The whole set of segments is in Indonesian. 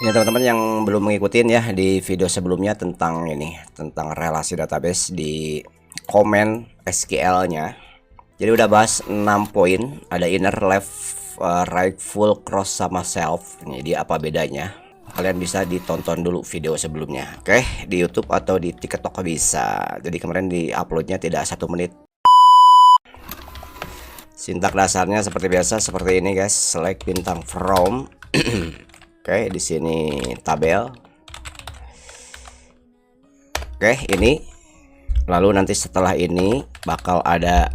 Ini teman-teman yang belum mengikutin ya di video sebelumnya tentang tentang relasi database di komen SQL-nya. Jadi udah bahas 6 poin, ada inner, left, right, full, cross sama self. Jadi apa bedanya? Kalian bisa ditonton dulu video sebelumnya. Oke, di YouTube atau di TikTok bisa. Jadi kemarin di uploadnya tidak 1 menit. Sintak dasarnya seperti biasa seperti ini guys, select bintang from. Oke, di sini tabel. Oke, ini. Lalu nanti setelah ini bakal ada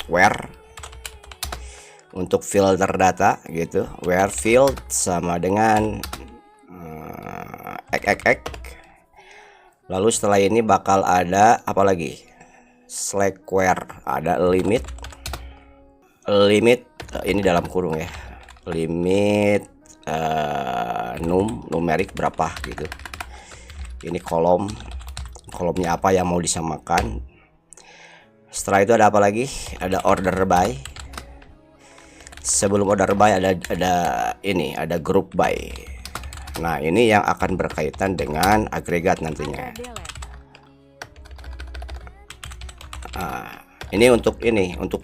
where untuk filter data gitu. Where field sama dengan x. Lalu setelah ini bakal ada apa lagi? Select where, ada limit. Limit ini dalam kurung ya. Limit numerik berapa gitu. Ini kolomnya apa yang mau disamakan. Setelah itu ada apa lagi? Ada order by. Sebelum order by ada group by. Nah, ini yang akan berkaitan dengan agregat nantinya. Ini untuk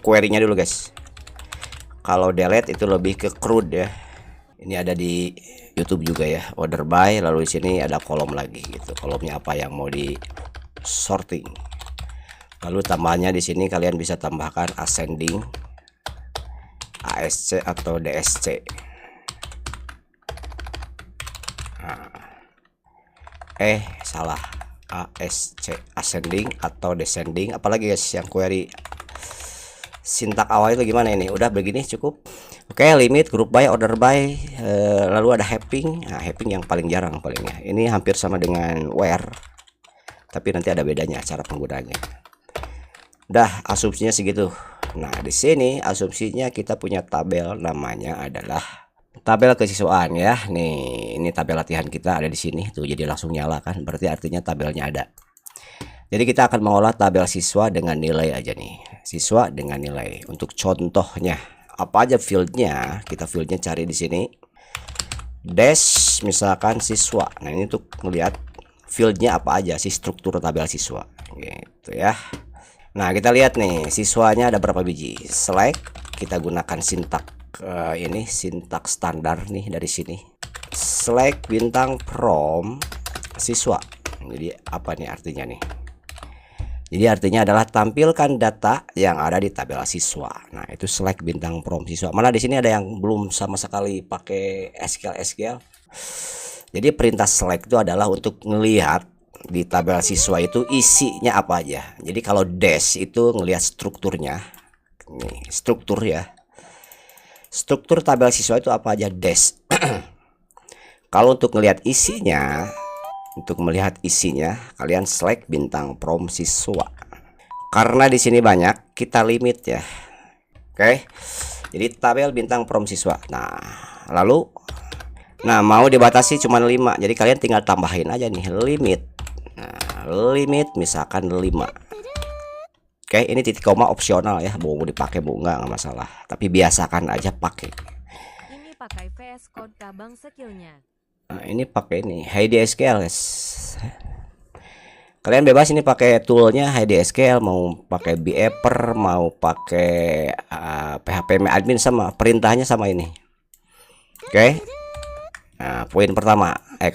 query-nya dulu guys. Kalau delete itu lebih ke CRUD ya. Ini ada di YouTube juga ya, order by. Lalu di sini ada kolom lagi gitu. Kolomnya apa yang mau di sorting. Lalu tambahannya di sini kalian bisa tambahkan ascending, ASC atau DSC. Salah. ASC, ascending atau descending. Apalagi guys yang query sintak awal itu gimana ini? Udah begini cukup. Oke, limit, group by, order by, lalu ada mapping. Nah, mapping yang paling jarang palingnya. Ini hampir sama dengan where, tapi nanti ada bedanya cara penggunaannya. Udah, asumsinya segitu. Nah, di sini asumsinya kita punya tabel, namanya adalah tabel kesiswaan ya. Nih, ini tabel latihan kita ada di sini tuh, jadi langsung nyala kan. Berarti artinya tabelnya ada. Jadi kita akan mengolah tabel siswa dengan nilai aja nih. Siswa dengan nilai. Untuk contohnya, apa aja fieldnya? Kita fieldnya cari di sini. Dash misalkan siswa. Nah, ini untuk melihat fieldnya apa aja sih, struktur tabel siswa gitu ya. Nah, kita lihat nih siswanya ada berapa biji. Select, kita gunakan sintak ini sintak standar nih dari sini. Select bintang from siswa. Jadi apa nih artinya nih? Jadi artinya adalah tampilkan data yang ada di tabel siswa. Nah, itu select bintang from siswa. Mana di sini ada yang belum sama sekali pakai SQL. Jadi perintah select itu adalah untuk ngelihat di tabel siswa itu isinya apa aja. Jadi kalau dash itu ngelihat strukturnya. Nih, struktur ya. Struktur tabel siswa itu apa aja dash. Kalau untuk ngelihat isinya, kalian select bintang from siswa. Karena di sini banyak, kita limit ya. Oke. Jadi tabel bintang from siswa. Nah, mau dibatasi cuma 5. Jadi kalian tinggal tambahin aja nih limit. Nah, limit misalkan 5. Oke, ini titik koma opsional ya. Mau dipakai mau enggak masalah. Tapi biasakan aja pakai. Ini pakai VS Code Kabang skillnya. Nah, ini pakai ini HDSQL guys. Kalian bebas ini pakai toolnya HDSQL, mau pakai Beaver, mau pakai PHP admin, sama perintahnya sama ini. Oke. Nah, poin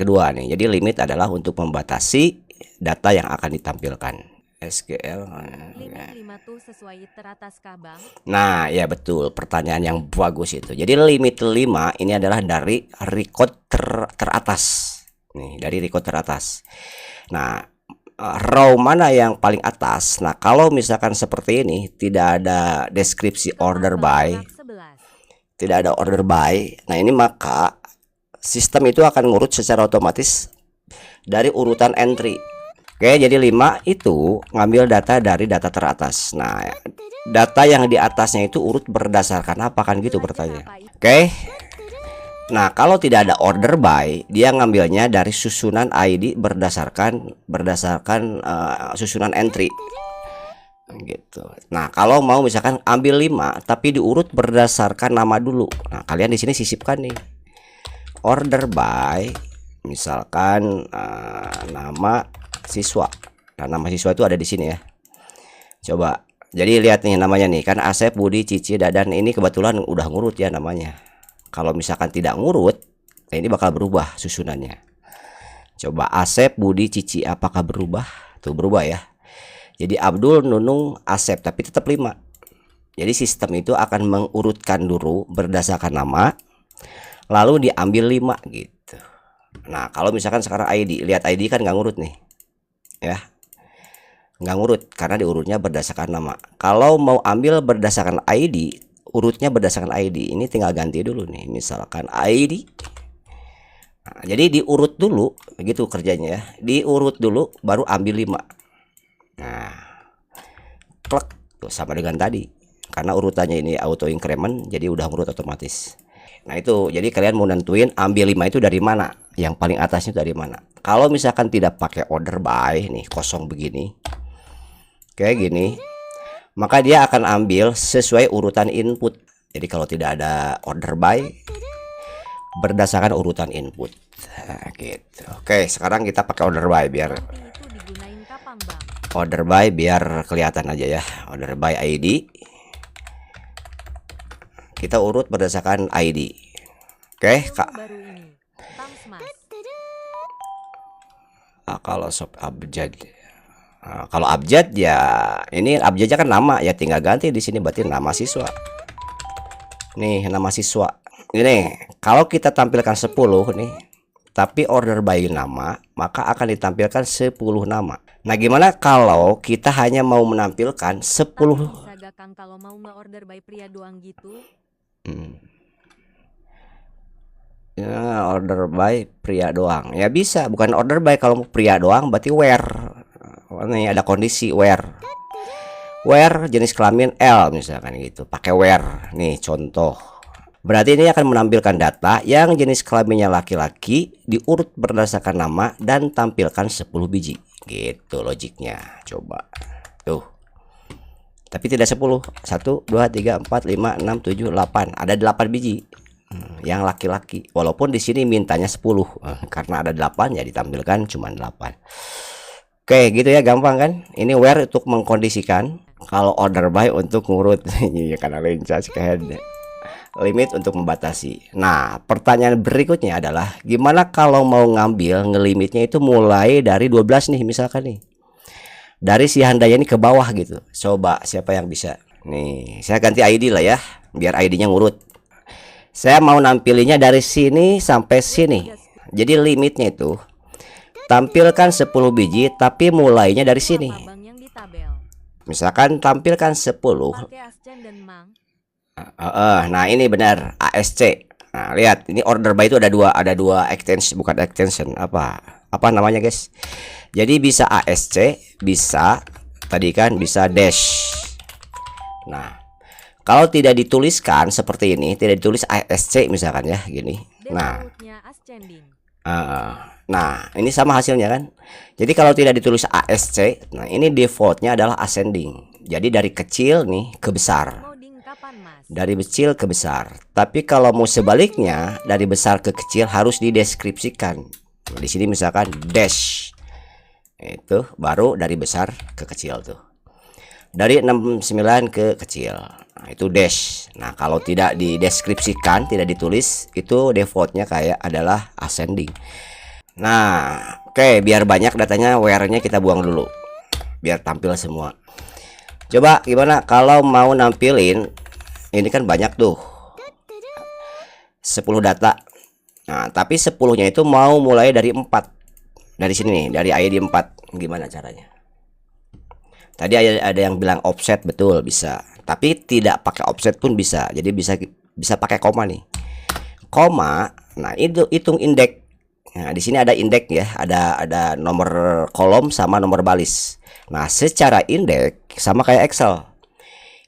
kedua nih. Jadi limit adalah untuk membatasi data yang akan ditampilkan. SQL. Limit 5 tuh sesuai teratas Kabang. Nah, ya betul, pertanyaan yang bagus itu. Jadi limit 5 ini adalah dari record teratas. Nih, dari record teratas. Nah, row mana yang paling atas? Nah, kalau misalkan seperti ini tidak ada deskripsi order by, tidak ada order by. Nah, ini maka sistem itu akan ngurut secara otomatis dari urutan entry. Oke, jadi 5 itu ngambil data dari data teratas. Nah, data yang di atasnya itu urut berdasarkan apa kan gitu bertanya. Oke. Nah, kalau tidak ada order by, dia ngambilnya dari susunan ID berdasarkan susunan entry. Gitu. Nah, kalau mau misalkan ambil 5 tapi diurut berdasarkan nama dulu. Nah, kalian di sini sisipkan nih. order by misalkan nama siswa. Nah, nama siswa itu ada di sini ya. Coba. Jadi lihat nih namanya nih kan Asep, Budi, Cici, Dadan, ini kebetulan udah ngurut ya namanya. Kalau misalkan tidak ngurut, nah ini bakal berubah susunannya. Coba Asep, Budi, Cici, apakah berubah? Tuh berubah ya. Jadi Abdul, Nunung, Asep, tapi tetap 5. Jadi sistem itu akan mengurutkan dulu berdasarkan nama, lalu diambil 5 gitu. Nah kalau misalkan sekarang ID, lihat ID kan nggak ngurut nih ya, nggak ngurut karena diurutnya berdasarkan nama. Kalau mau ambil berdasarkan ID, urutnya berdasarkan ID, ini tinggal ganti dulu nih, misalkan ID. Nah, jadi diurut dulu begitu kerjanya ya, diurut dulu baru ambil 5. Nah klek tuh sama dengan tadi, karena urutannya ini auto increment jadi udah urut otomatis. Nah itu jadi kalian mau nentuin ambil 5 itu dari mana, yang paling atasnya dari mana. Kalau misalkan tidak pakai order by nih, kosong begini kayak gini, maka dia akan ambil sesuai urutan input. Jadi kalau tidak ada order by, berdasarkan urutan input. Nah, gitu. Oke, sekarang kita pakai order by biar Nanti itu digunain kapan, Bang? order by biar kelihatan aja ya. Order by ID. Kita urut berdasarkan ID. Oke, Kak. Baru ini. Thanks, Mas. Kalau sob abjad. Kalau abjad ya ini abjadnya kan nama ya, tinggal ganti di sini berarti nama siswa. Nih nama siswa. Ini kalau kita tampilkan 10 nih, tapi order by nama, maka akan ditampilkan 10 nama. Nah, gimana kalau kita hanya mau menampilkan 10? Bisa gak Kang kalau mau nge-order by pria doang gitu? Ya, order by pria doang. Ya bisa, bukan order by. Kalau pria doang berarti where. Nih ada kondisi where. Where jenis kelamin L misalkan gitu. Pakai where. Nih contoh. Berarti ini akan menampilkan data yang jenis kelaminnya laki-laki, diurut berdasarkan nama dan tampilkan 10 biji. Gitu logiknya. Coba. Tuh. Tapi tidak 10. 1 2 3 4 5 6 7 8. Ada 8 biji. Yang laki-laki. Walaupun di sini mintanya 10. Karena ada 8 ya ditampilkan cuma 8. Oke, gitu ya, gampang kan? Ini where untuk mengkondisikan, kalau order by untuk ngurut. Ya karena lincah sekali. Limit untuk membatasi. Nah, pertanyaan berikutnya adalah gimana kalau mau ngambil ngelimitnya itu mulai dari 12 nih misalkan nih. Dari si handanya ini ke bawah gitu. Coba siapa yang bisa? Nih, saya ganti ID lah ya, biar ID-nya ngurut. Saya mau nampilinnya dari sini sampai sini. Jadi limitnya itu tampilkan 10 biji tapi mulainya dari sini. Apa, Bang, yang di tabel? Misalkan tampilkan 10. Pakai Ascen dan Mang. Nah ini benar ASC. Nah lihat ini order by itu ada dua extension, bukan extension, apa namanya guys. Jadi bisa ASC, bisa tadi kan bisa dash. Nah kalau tidak dituliskan seperti ini, tidak ditulis ASC misalkan ya gini. Nah ini sama hasilnya kan. Jadi kalau tidak ditulis ASC, nah ini defaultnya adalah ascending. Jadi dari kecil nih ke besar. Dari kecil ke besar. Tapi kalau mau sebaliknya, dari besar ke kecil harus dideskripsikan. Nah, di sini misalkan dash. Itu baru dari besar ke kecil tuh. Dari 69 ke kecil. Nah, itu dash. Nah, kalau tidak dideskripsikan, tidak ditulis, itu defaultnya kayak adalah ascending. Nah, oke, biar banyak datanya, where-nya kita buang dulu. Biar tampil semua. Coba gimana kalau mau nampilin, ini kan banyak tuh 10 data. Nah tapi 10-nya itu mau mulai dari 4. Dari sini nih, dari ID 4. Gimana caranya? Tadi ada yang bilang offset, betul bisa. Tapi tidak pakai offset pun bisa. Jadi bisa pakai koma nih. Koma, nah itu hitung indeks. Nah di sini ada indeks ya, ada nomor kolom sama nomor baris. Nah secara indeks sama kayak Excel.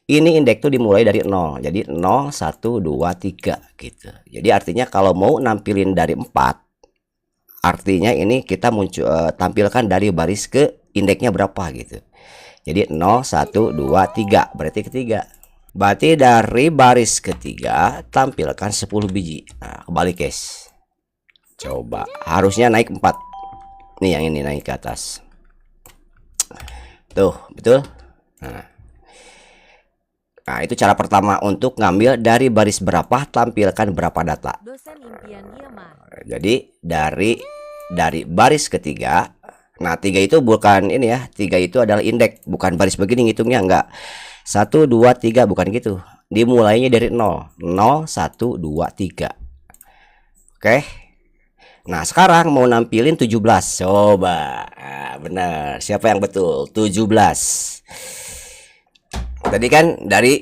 Ini indeks tuh dimulai dari 0. Jadi 0, 1, 2, 3 gitu. Jadi artinya kalau mau nampilin dari 4, artinya ini kita tampilkan dari baris ke indeksnya berapa gitu. Jadi 0, 1, 2, 3 berarti ketiga. Berarti dari baris ketiga tampilkan 10 biji. Nah, kebalik guys. Coba, harusnya naik 4. Nih yang ini naik ke atas. Tuh, betul? Nah, itu cara pertama untuk ngambil dari baris berapa, tampilkan berapa data. Dosen impian Yema. Jadi dari baris ketiga. Nah, 3 itu bukan ini ya. 3 itu adalah indeks, bukan baris begini ngitungnya, enggak. 1 2 3 bukan gitu. Dimulainya dari 0. 0 1 2 3. Oke. Nah, sekarang mau nampilin 17. Coba. Nah, benar. Siapa yang betul? 17. Tadi kan dari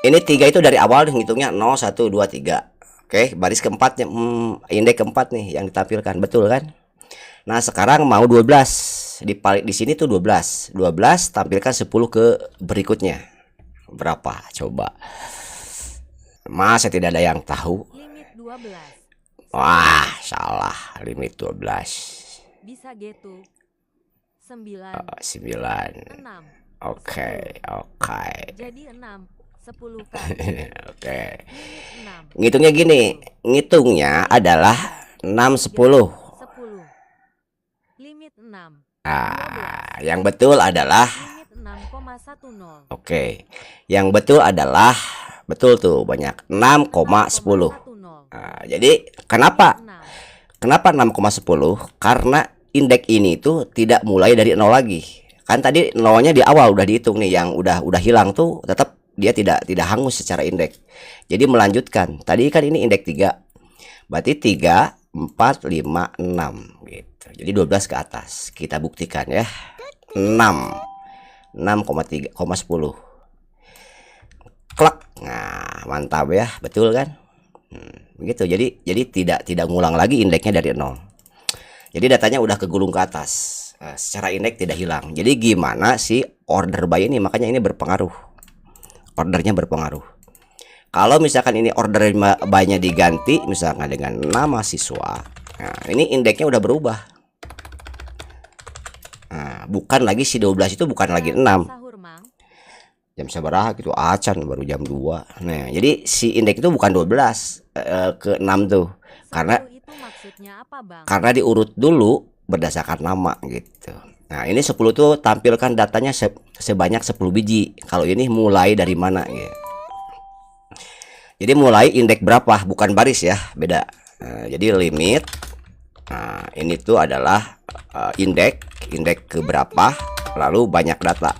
ini 3 itu dari awal ngitungnya 0 1 2 3. Oke, baris keempatnya indeks keempat nih yang ditampilkan, betul kan? Nah, sekarang mau 12. Di sini tuh 12. 12 tampilkan 10 ke berikutnya. Berapa? Coba. Masa tidak ada yang tahu? Limit 12. Wah, salah. Limit 12. Bisa gitu. 9. 9. 6. Oke. Jadi 6. 10 kan. Oke. Limit 6. Ngitungnya gini. Ngitungnya adalah 6 10. 10. Limit 6. Yang betul adalah Limit 6,10. oke. Yang betul adalah betul tuh banyak 6,10. 6,10. Jadi kenapa 6. 6,10? Karena indeks ini tuh tidak mulai dari 0 lagi. Kan tadi nolnya di awal udah dihitung nih, yang udah hilang tuh tetap dia tidak hangus secara indeks. Jadi melanjutkan. Tadi kan ini indeks 3. Berarti 3 4 5 6 gitu. Jadi 12 ke atas. Kita buktikan ya. 6. 6,3,10. Klak. Nah, mantap ya, betul kan? Begitu. Jadi tidak ngulang lagi indeksnya dari 0. Jadi datanya udah kegulung ke atas. Secara indeks tidak hilang. Jadi gimana sih order by ini? Makanya ini berpengaruh. Ordernya berpengaruh. Kalau misalkan ini order by-nya diganti misalkan dengan nama siswa, nah ini indeksnya udah berubah. Nah, bukan lagi si 12 itu bukan lagi 6. Sahur, Mang. Jam sabaraha gitu, acan baru jam 2. Nah, jadi si indeks itu bukan 12 ke 6 tuh. Karena 10 itu maksudnya apa, Bang? karena diurut dulu berdasarkan nama gitu. Nah, ini 10 tuh tampilkan datanya sebanyak 10 biji. Kalau ini mulai dari mana gitu. Jadi mulai indeks berapa, bukan baris ya, beda. Jadi limit. Nah, ini tuh adalah indeks ke berapa, lalu banyak data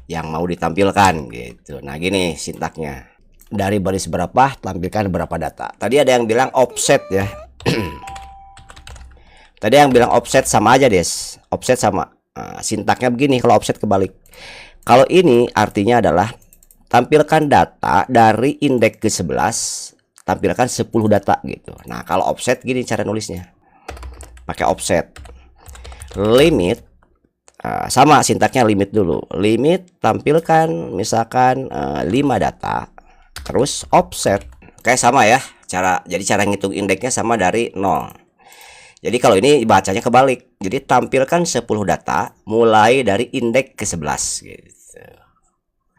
yang mau ditampilkan gitu. Nah, gini sintaknya. Dari baris berapa tampilkan berapa data. Tadi ada yang bilang offset ya. Tadi yang bilang offset sama aja, Des. Offset sama. Sintaknya begini kalau offset kebalik. Kalau ini artinya adalah tampilkan data dari indeks ke-11, tampilkan 10 data gitu. Nah, kalau offset gini cara nulisnya. Pakai offset. Limit sama sintaknya limit dulu. Limit tampilkan misalkan 5 data. Terus offset. Kayak sama ya. Jadi cara ngitung indeksnya sama dari 0. Jadi kalau ini bacanya kebalik. Jadi tampilkan 10 data mulai dari indeks ke-11 gitu.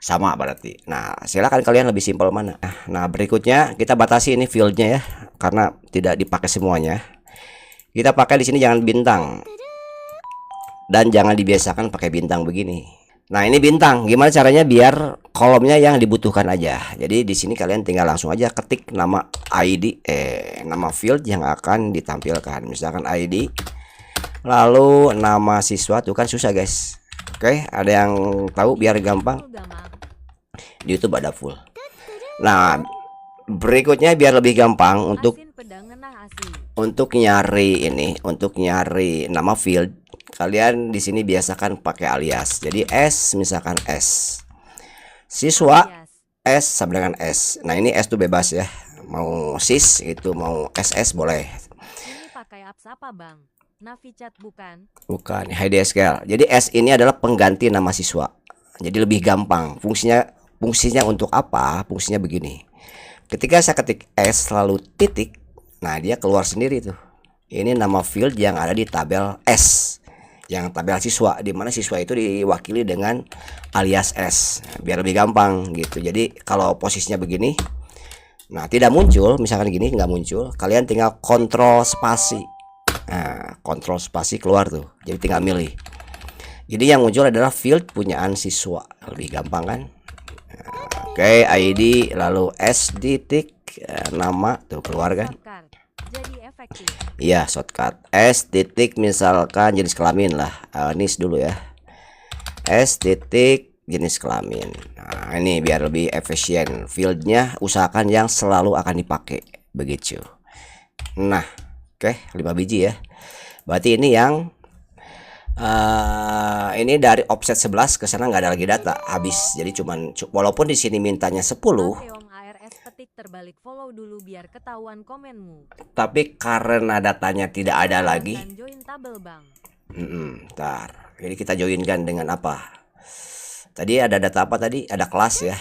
Sama berarti. Nah, silakan kalian lebih simpel mana. Nah, berikutnya kita batasi ini fieldnya ya, karena tidak dipakai semuanya. Kita pakai di sini jangan bintang. Dan jangan dibiasakan pakai bintang begini. Nah, ini bintang. Gimana caranya biar kolomnya yang dibutuhkan aja. Jadi di sini kalian tinggal langsung aja ketik nama ID nama field yang akan ditampilkan. Misalkan ID. Lalu nama siswa, tuh kan susah, guys. Oke, ada yang tahu biar gampang? Di YouTube ada full. Nah, berikutnya biar lebih gampang untuk nyari ini, untuk nyari nama field, kalian di sini biasakan pakai alias. Jadi S misalkan S. Siswa S sama dengan S. Nah, ini S tuh bebas ya. Mau sis itu, mau SS boleh. Ini pakai apps apa, Bang? Navichat bukan? Bukan, HDSQL. Jadi S ini adalah pengganti nama siswa. Jadi lebih gampang. Fungsinya untuk apa? Fungsinya begini. Ketika saya ketik S lalu titik, nah dia keluar sendiri tuh. Ini nama field yang ada di tabel S, yang tabel siswa, di mana siswa itu diwakili dengan alias S. Nah, biar lebih gampang gitu. Jadi kalau posisinya begini, Nah, tidak muncul, misalkan gini nggak muncul, kalian tinggal kontrol spasi. Nah, kontrol spasi keluar tuh. Jadi tinggal milih. Jadi yang muncul adalah field punyaan siswa. Lebih gampang kan? Oke, ID lalu S titik nama tuh keluar kan? Shortcut. Jadi efektif. Iya, shortcut. S titik misalkan jenis kelamin lah. Nis dulu ya. S titik jenis kelamin. Nah, ini biar lebih efisien. Fieldnya usahakan yang selalu akan dipakai begitu. Nah, oke, 5 biji ya. Berarti ini yang ini dari offset 11 ke sana nggak ada lagi data, habis. Jadi cuman walaupun di sini mintanya 10, Akeong ARS petik terbalik, follow dulu biar ketahuan komenmu. tapi karena datanya tidak ada lagi. Dan join tabel bang. Ntar. Jadi kita joinkan dengan apa? Tadi ada data apa tadi? Ada kelas ya.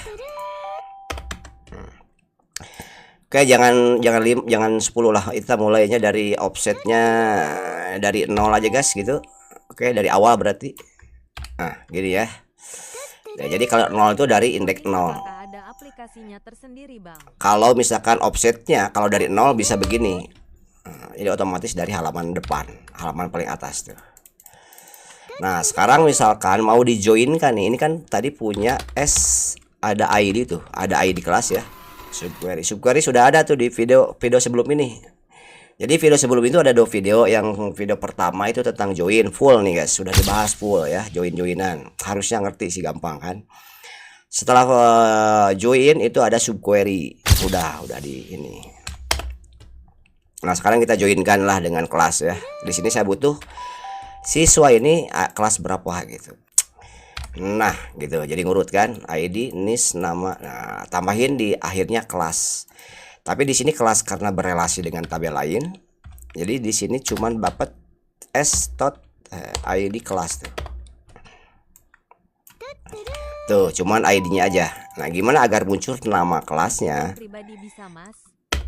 Oke, jangan 10 lah. Kita mulainya dari offsetnya dari 0 aja guys gitu. Oke, dari awal berarti. Nah, gini ya. Nah, jadi kalau 0 itu dari indeks 0. Apakah ada aplikasinya tersendiri bang? Kalau misalkan offsetnya kalau dari 0 bisa begini. Nah, jadi otomatis dari halaman depan, halaman paling atas tuh. Nah, sekarang misalkan mau dijoinkan nih. Ini kan tadi punya S, ada ID tuh, ada ID kelas ya. Subquery sudah ada tuh di video sebelum ini. Jadi video sebelum itu ada 2 video. Yang video pertama itu tentang join full nih guys, sudah dibahas full ya, joinan. Harusnya ngerti sih, gampang kan. Setelah join itu ada subquery, udah di ini. Nah, sekarang kita joinkan lah dengan kelas ya. Di sini saya butuh siswa ini kelas berapa gitu. Nah, gitu. Jadi ngurut kan, ID, NIS, nama. Nah, tambahin di akhirnya kelas. Tapi di sini kelas karena berelasi dengan tabel lain. Jadi di sini cuman dapat ID kelas tuh. Tuh, cuman ID-nya aja. Nah, gimana agar muncul nama kelasnya? Pribadi bisa mas.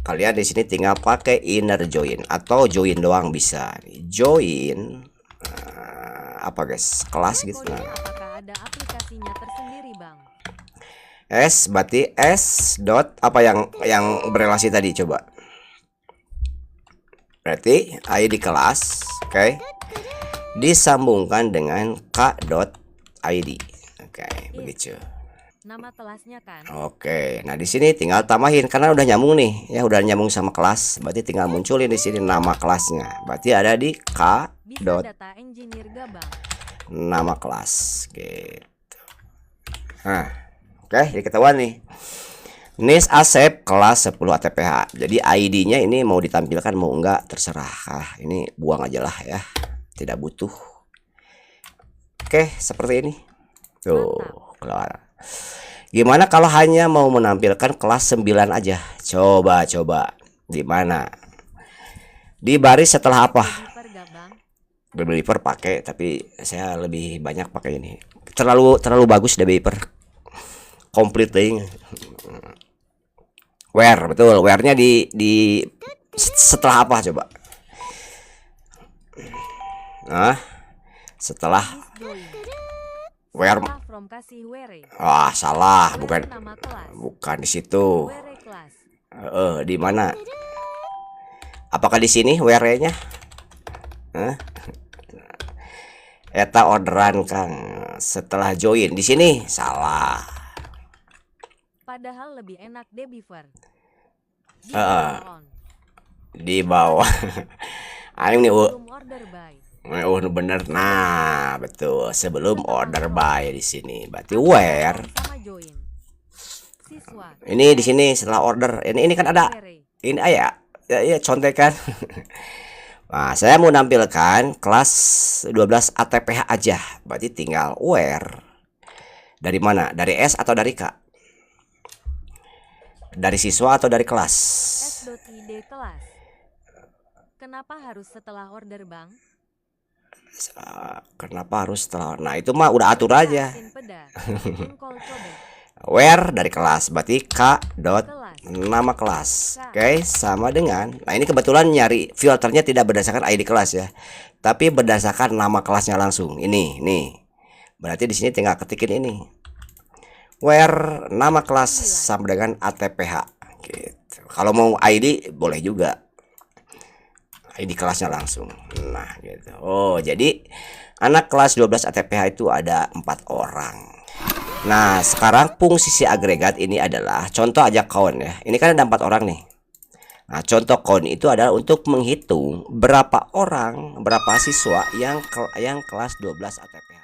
Kalian di sini tinggal pakai inner join atau join doang bisa. Join apa guys? Kelas gitu. Nah. Apakah ada aplikasinya tersendiri bang? S berarti S dot apa yang berelasi tadi, coba. Berarti ID kelas, oke. Disambungkan dengan K dot ID. Oke, begitu. Nama kelasnya kan? Oke, nah di sini tinggal tambahin karena udah nyambung nih, ya udah nyambung sama kelas. Berarti tinggal munculin di sini nama kelasnya. Berarti ada di K Bisa dot data engineer gak bang? nama kelas, gitu. Nah. Oke, jadi ketahuan nih. NIS Asep kelas 10 ATPH. Jadi ID-nya ini mau ditampilkan mau enggak terserah. Ini buang aja lah ya. Tidak butuh. Oke, seperti ini. Tuh, keluar. Gimana kalau hanya mau menampilkan kelas 9 aja? Coba. Di mana? Di baris setelah apa? Beeper pakai, tapi saya lebih banyak pakai ini. Terlalu bagus deh Beeper. Completing where, betul, where-nya di setelah apa coba? Nah, setelah where. Wah, salah, bukan di situ. Di mana? Apakah di sini where-nya? Eta orderan Kang setelah join di sini, salah. Padahal lebih enak Debiver. Di bawah. Aing nih order by. Bener. Nah, betul. Sebelum order by di sini. Berarti where. Ini di sini setelah order. Ini kan ada. Ini ya contekan. Nah, saya mau nampilkan kelas 12 ATPH aja. Berarti tinggal where. Dari mana? Dari S atau dari K? Dari siswa atau dari kelas? S.id kelas. Kenapa harus setelah order bang? Kenapa harus setelah? Nah, itu mah udah atur aja. Where dari kelas, berarti K dot nama kelas. Oke, sama dengan. Nah, ini kebetulan nyari filternya tidak berdasarkan ID kelas ya, tapi berdasarkan nama kelasnya langsung. Ini nih. Berarti di sini tinggal ketikin ini. Where nama kelas sama dengan ATPH gitu. gitu. Kalau mau ID boleh juga, ID kelasnya langsung. Nah gitu. Oh jadi anak kelas 12 ATPH itu ada 4 orang. Nah sekarang fungsi agregat ini adalah contoh aja count ya. Ini kan ada 4 orang nih. Nah contoh count itu adalah untuk menghitung berapa orang, berapa siswa yang kelas 12 ATPH.